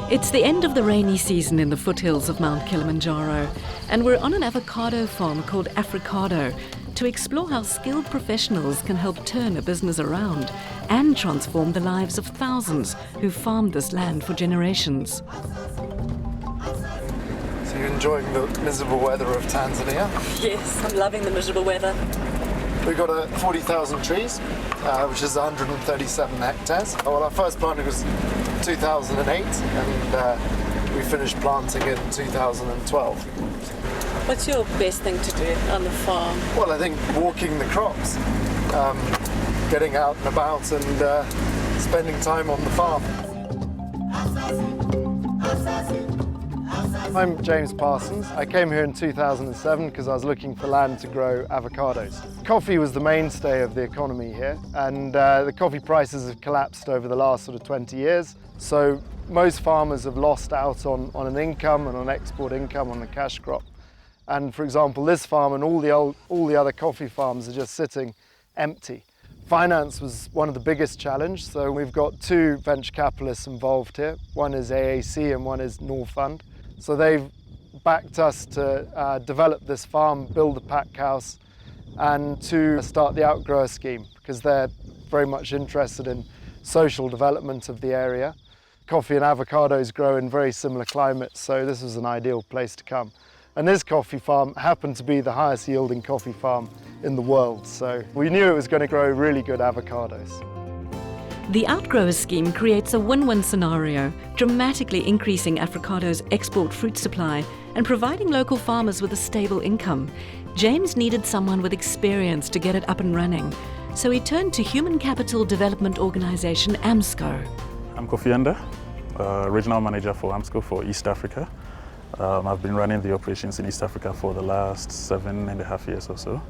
It's the end of the rainy season in the foothills of Mount Kilimanjaro, and we're on an avocado farm called Africado to explore how skilled professionals can help turn a business around and transform the lives of thousands who've farmed this land for generations. So you're enjoying the miserable weather of Tanzania? Yes, I'm loving the miserable weather. We've got 40,000 trees, which is 137 hectares. Well, our first planting was 2008, and we finished planting in 2012. What's your best thing to do on the farm? Well, I think walking the crops, getting out and about and spending time on the farm. I'm James Parsons. I came here in 2007 because I was looking for land to grow avocados. Coffee was the mainstay of the economy here, and the coffee prices have collapsed over the last sort of 20 years. So most farmers have lost out on an income and on export income on the cash crop. And for example, this farm and all the other coffee farms are just sitting empty. Finance was one of the biggest challenges, so we've got two venture capitalists involved here. One is AAC and one is Norfund. So they've backed us to develop this farm, build the pack house, and to start the outgrower scheme, because they're very much interested in social development of the area. Coffee and avocados grow in very similar climates, so this was an ideal place to come. And this coffee farm happened to be the highest yielding coffee farm in the world, so we knew it was going to grow really good avocados. The Outgrower scheme creates a win-win scenario, dramatically increasing Africado's export fruit supply and providing local farmers with a stable income. James needed someone with experience to get it up and running, so he turned to human capital development organisation AMSCO. I'm Kofi Enda, regional manager for AMSCO for East Africa. I've been running the operations in East Africa for the last 7.5 years or so.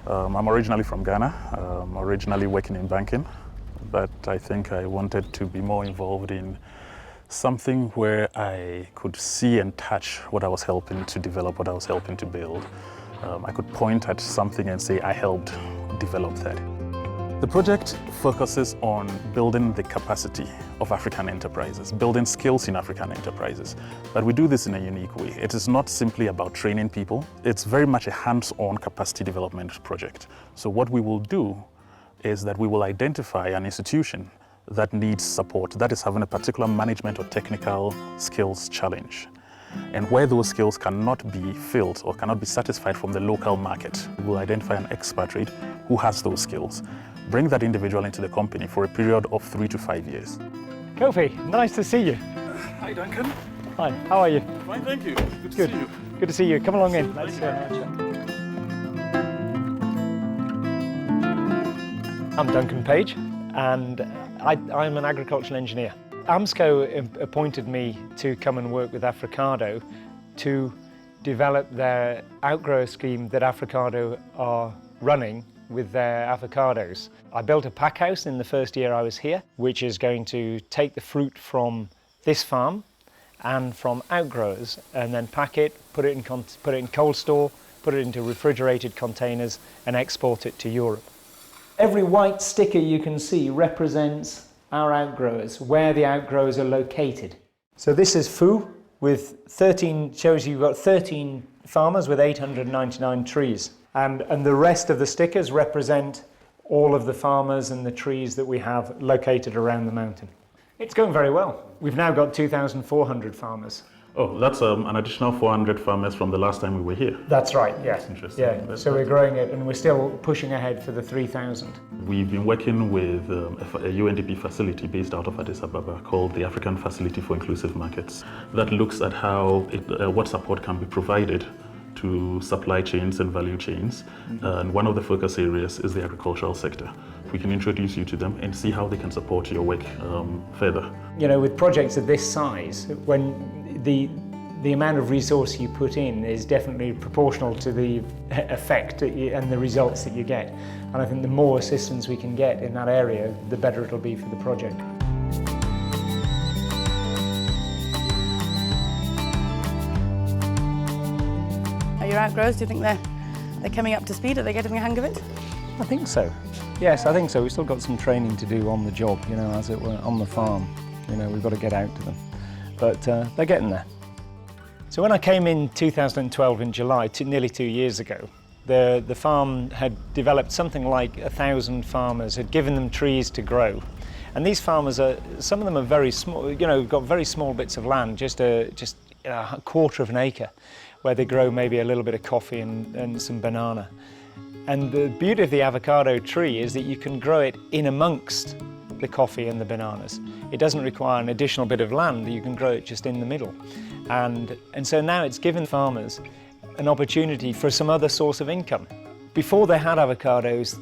I'm originally from Ghana, originally working in banking. But I think I wanted to be more involved in something where I could see and touch what I was helping to develop, what I was helping to build. I could point at something and say I helped develop that. The project focuses on building the capacity of African enterprises, building skills in African enterprises. But we do this in a unique way. It is not simply about training people. It's very much a hands-on capacity development project. So what we will do is that we will identify an institution that needs support, that is having a particular management or technical skills challenge. And where those skills cannot be filled or cannot be satisfied from the local market, we will identify an expatriate who has those skills, bring that individual into the company for a period of 3 to 5 years. Kofi, nice to see you. Hi, Duncan. Hi, how are you? Fine, thank you. Good to see you. Good to see you. Come along in. Let's go and have a chat. I'm Duncan Page, and I'm an agricultural engineer. AMSCO appointed me to come and work with Africado to develop their outgrower scheme that Africado are running with their avocados. I built a pack house in the first year I was here, which is going to take the fruit from this farm and from outgrowers and then pack it, put it in cold store, put it into refrigerated containers and export it to Europe. Every white sticker you can see represents our outgrowers, where the outgrowers are located. So this is Fu with 13, shows you've got 13 farmers with 899 trees. And the rest of the stickers represent all of the farmers and the trees that we have located around the mountain. It's going very well. We've now got 2,400 farmers. Oh, that's an additional 400 farmers from the last time we were here. That's right, yes. Interesting. Yeah, so we're growing it and we're still pushing ahead for the 3,000. We've been working with a UNDP facility based out of Addis Ababa called the African Facility for Inclusive Markets that looks at how what support can be provided to supply chains and value chains. And one of the focus areas is the agricultural sector. We can introduce you to them and see how they can support your work further. You know, with projects of this size, when the amount of resource you put in is definitely proportional to the effect and the results that you get. And I think the more assistance we can get in that area, the better it'll be for the project. Are your outgrowers, do you think they're coming up to speed? Are they getting the hang of it? I think so. Yes, I think so. We've still got some training to do on the job, you know, as it were, on the farm. You know, we've got to get out to them. but they're getting there. So when I came in 2012 in July, nearly 2 years ago, the farm had developed something like 1,000 farmers, had given them trees to grow. And these farmers some of them are very small, got very small bits of land, just a quarter of an acre, where they grow maybe a little bit of coffee and some banana. And the beauty of the avocado tree is that you can grow it in amongst the coffee and the bananas. It doesn't require an additional bit of land, you can grow it just in the middle. And so now it's given farmers an opportunity for some other source of income. Before they had avocados,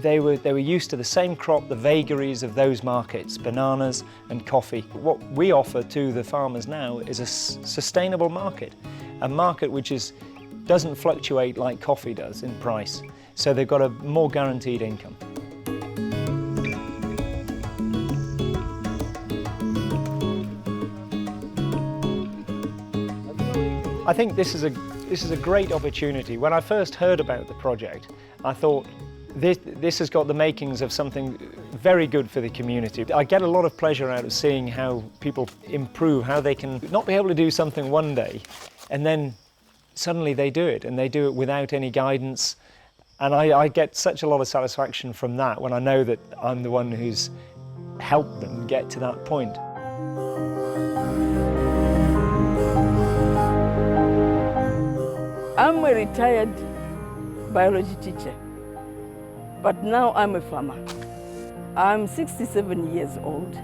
they were used to the same crop, the vagaries of those markets, bananas and coffee. What we offer to the farmers now is a sustainable market, a market which doesn't fluctuate like coffee does in price. So they've got a more guaranteed income. I think this is a great opportunity. When I first heard about the project, I thought this has got the makings of something very good for the community. I get a lot of pleasure out of seeing how people improve, how they can not be able to do something one day and then suddenly they do it, and they do it without any guidance. And I get such a lot of satisfaction from that when I know that I'm the one who's helped them get to that point. I'm a retired biology teacher, but now I'm a farmer. I'm 67 years old,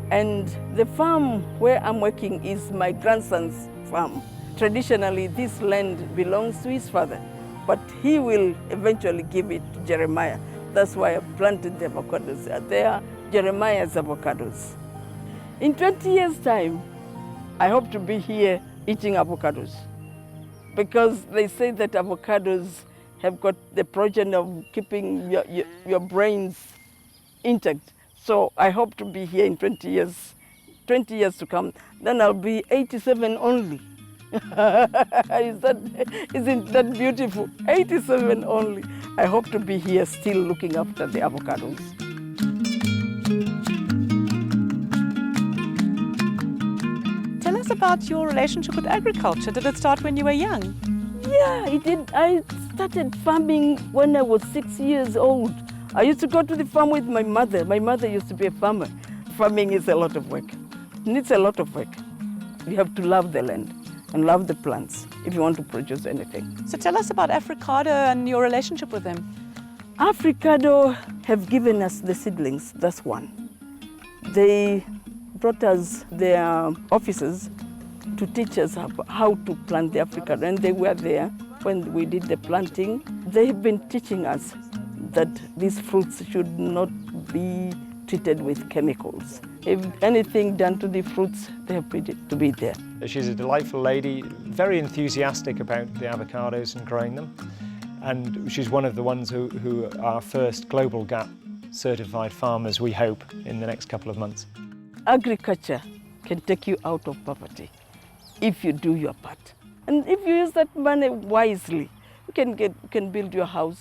and the farm where I'm working is my grandson's farm. Traditionally, this land belongs to his father, but he will eventually give it to Jeremiah. That's why I planted the avocados. They are Jeremiah's avocados. In 20 years' time, I hope to be here eating avocados, because they say that avocados have got the progeny of keeping your brains intact. So I hope to be here in 20 years to come. Then I'll be 87 only. Isn't that beautiful? 87 only. I hope to be here still looking after the avocados. Tell us about your relationship with agriculture. Did it start when you were young? Yeah, it did. I started farming when I was 6 years old. I used to go to the farm with my mother. My mother used to be a farmer. Farming is a lot of work. It needs a lot of work. You have to love the land and love the plants if you want to produce anything. So tell us about Africado and your relationship with them. Africado have given us the seedlings, that's one. They brought us their officers to teach us how to plant the Africado, and they were there when we did the planting. They have been teaching us that these fruits should not be treated with chemicals. If anything done to the fruits, they have to be there. She's a delightful lady, very enthusiastic about the avocados and growing them. And she's one of the ones who are first Global GAP certified farmers, we hope, in the next couple of months. Agriculture can take you out of poverty if you do your part. And if you use that money wisely, you can build your house,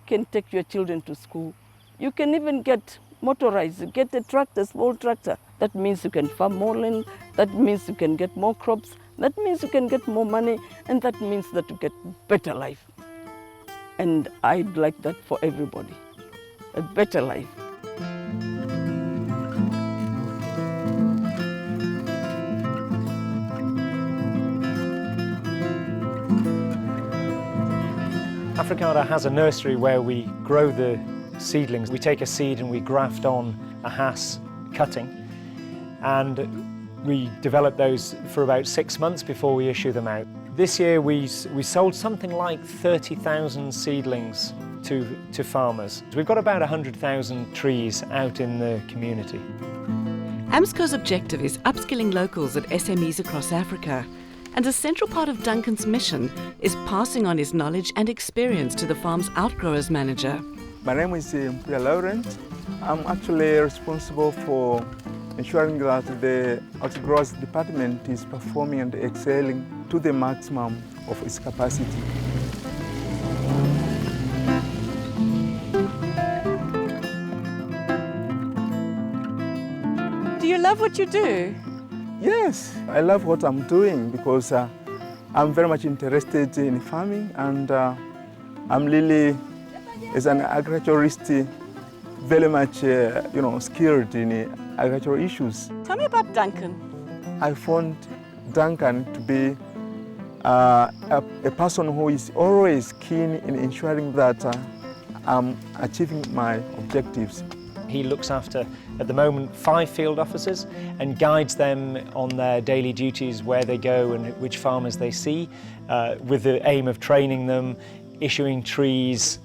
you can take your children to school, you can even get motorized, get a tractor, small tractor. That means you can farm more land, that means you can get more crops, that means you can get more money, and that means that you get better life. And I'd like that for everybody, a better life. Africado has a nursery where we grow the seedlings. We take a seed and we graft on a Hass cutting, and we develop those for about 6 months before we issue them out. This year we sold something like 30,000 seedlings to farmers. We've got about 100,000 trees out in the community. AMSCO's objective is upskilling locals at SMEs across Africa, and a central part of Duncan's mission is passing on his knowledge and experience to the farm's outgrowers manager. My name is Mpuya Laurent. I'm actually responsible for ensuring that the outgrowers department is performing and excelling to the maximum of its capacity. Do you love what you do? Yes, I love what I'm doing because I'm very much interested in farming, and I'm really, as an agriculturist, very much skilled in agricultural issues. Tell me about Duncan. I found Duncan to be a person who is always keen in ensuring that I'm achieving my objectives. He looks after, at the moment, 5 field officers and guides them on their daily duties, where they go and which farmers they see, with the aim of training them, issuing trees,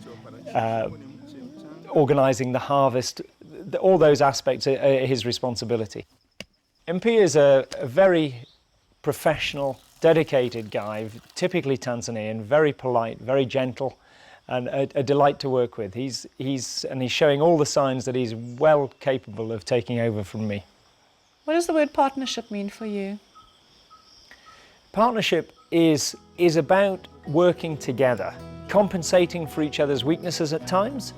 organising the harvest. All those aspects are his responsibility. Mpuya is a very professional, dedicated guy, typically Tanzanian, very polite, very gentle, and a delight to work with. He's showing all the signs that he's well capable of taking over from me. What does the word partnership mean for you? Partnership is about working together, compensating for each other's weaknesses at times,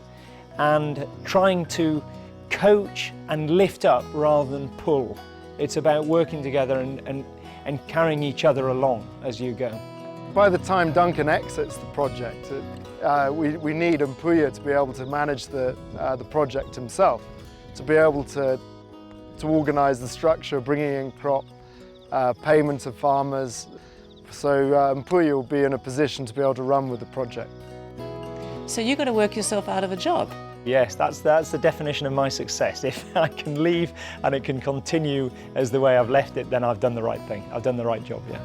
and trying to coach and lift up rather than pull. It's about working together and carrying each other along as you go. By the time Duncan exits the project, we need Mpuya to be able to manage the project himself, to be able to organise the structure, bringing in crop, payment of farmers. So Mpuya will be in a position to be able to run with the project. So you've got to work yourself out of a job. Yes, that's the definition of my success. If I can leave and it can continue as the way I've left it, then I've done the right thing. I've done the right job, yeah.